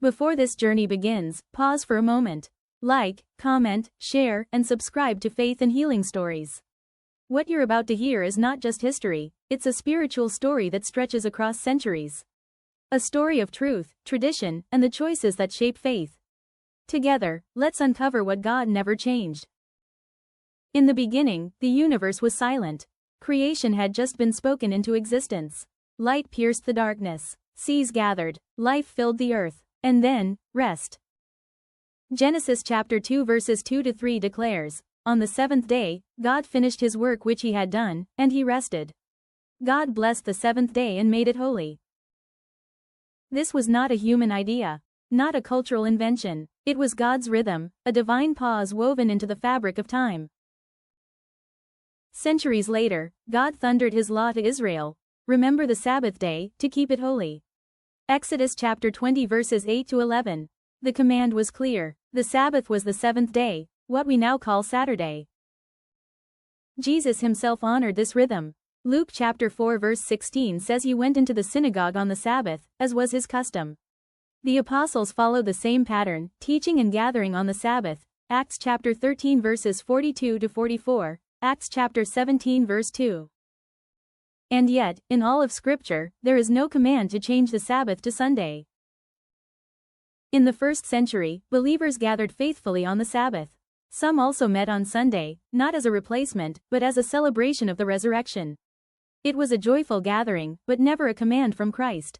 Before this journey begins, pause for a moment. Like, comment, share, and subscribe to Faith and Healing Stories. What you're about to hear is not just history, it's a spiritual story that stretches across centuries. A story of truth, tradition, and the choices that shape faith. Together, let's uncover what God never changed. In the beginning, the universe was silent. Creation had just been spoken into existence. Light pierced the darkness, seas gathered, life filled the earth, and then, rest. Genesis chapter 2 verses 2-3 declares, "On the seventh day, God finished his work which he had done, and he rested. God blessed the seventh day and made it holy." This was not a human idea, not a cultural invention. It was God's rhythm, a divine pause woven into the fabric of time. Centuries later, God thundered his law to Israel, "Remember the Sabbath day, to keep it holy." Exodus chapter 20 verses 8-11. The command was clear. The Sabbath was the seventh day, what we now call Saturday. Jesus himself honored this rhythm. Luke chapter 4 verse 16 says he went into the synagogue on the Sabbath, as was his custom. The apostles followed the same pattern, teaching and gathering on the Sabbath. Acts chapter 13 verses 42-44, Acts chapter 17 verse 2. And yet, in all of Scripture, there is no command to change the Sabbath to Sunday. In the first century, believers gathered faithfully on the Sabbath. Some also met on Sunday, not as a replacement, but as a celebration of the resurrection. It was a joyful gathering, but never a command from Christ.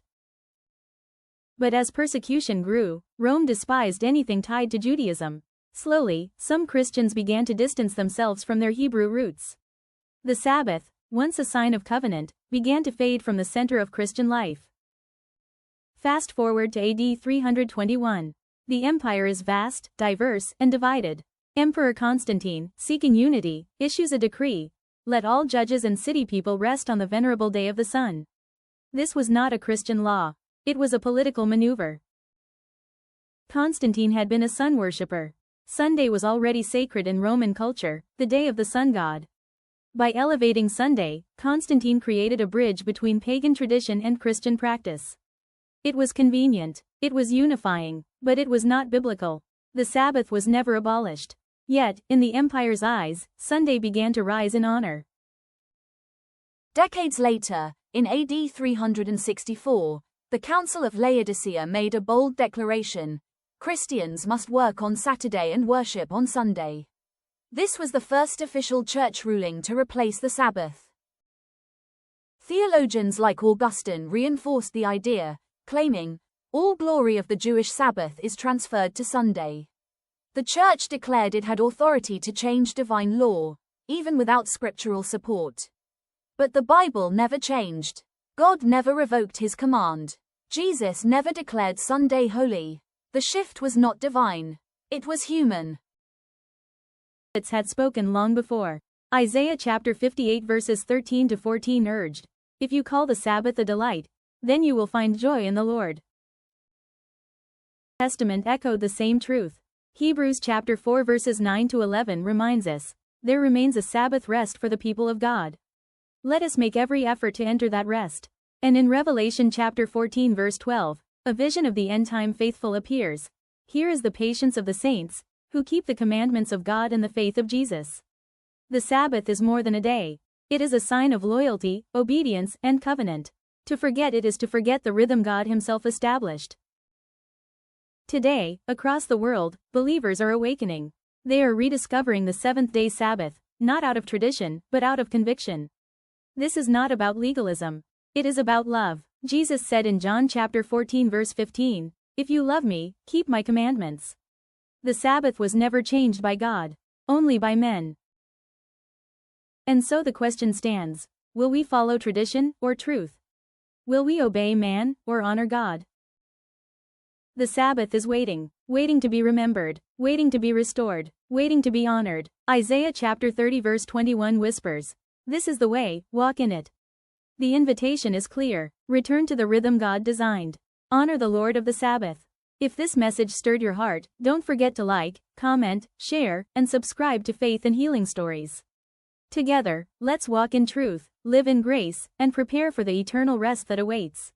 But as persecution grew, Rome despised anything tied to Judaism. Slowly, some Christians began to distance themselves from their Hebrew roots. The Sabbath, once a sign of covenant, began to fade from the center of Christian life. Fast forward to AD 321. The empire is vast, diverse, and divided. Emperor Constantine, seeking unity, issues a decree: "Let all judges and city people rest on the venerable day of the sun." This was not a Christian law. It was a political maneuver. Constantine had been a sun worshipper. Sunday was already sacred in Roman culture, the day of the sun god. By elevating Sunday, Constantine created a bridge between pagan tradition and Christian practice. It was convenient, it was unifying, but it was not biblical. The Sabbath was never abolished. Yet, in the empire's eyes, Sunday began to rise in honor. Decades later, in AD 364, the Council of Laodicea made a bold declaration: Christians must work on Saturday and worship on Sunday. This was the first official church ruling to replace the Sabbath. Theologians like Augustine reinforced the idea, claiming, "All glory of the Jewish Sabbath is transferred to Sunday." The church declared it had authority to change divine law, even without scriptural support. But the Bible never changed. God never revoked his command. Jesus never declared Sunday holy. The shift was not divine. It was human. It had spoken long before. Isaiah chapter 58 verses 13-14 urged, "If you call the Sabbath a delight, then you will find joy in the Lord." The Testament echoed the same truth. Hebrews chapter 4 verses 9-11 reminds us, "There remains a Sabbath rest for the people of God. Let us make every effort to enter that rest." And in Revelation chapter 14 verse 12, a vision of the end-time faithful appears. Here is the patience of the saints, who keep the commandments of God and the faith of Jesus. The Sabbath is more than a day. It is a sign of loyalty, obedience, and covenant. To forget it is to forget the rhythm God himself established. Today, across the world, believers are awakening. They are rediscovering the seventh-day Sabbath, not out of tradition, but out of conviction. This is not about legalism. It is about love. Jesus said in John chapter 14 verse 15, "If you love me, keep my commandments." The Sabbath was never changed by God, only by men. And so the question stands, will we follow tradition or truth? Will we obey man or honor God? The Sabbath is waiting, waiting to be remembered, waiting to be restored, waiting to be honored. Isaiah chapter 30 verse 21 whispers, "This is the way, walk in it." The invitation is clear: return to the rhythm God designed. Honor the Lord of the Sabbath. If this message stirred your heart, don't forget to like, comment, share, and subscribe to Faith and Healing Stories. Together, let's walk in truth, live in grace, and prepare for the eternal rest that awaits.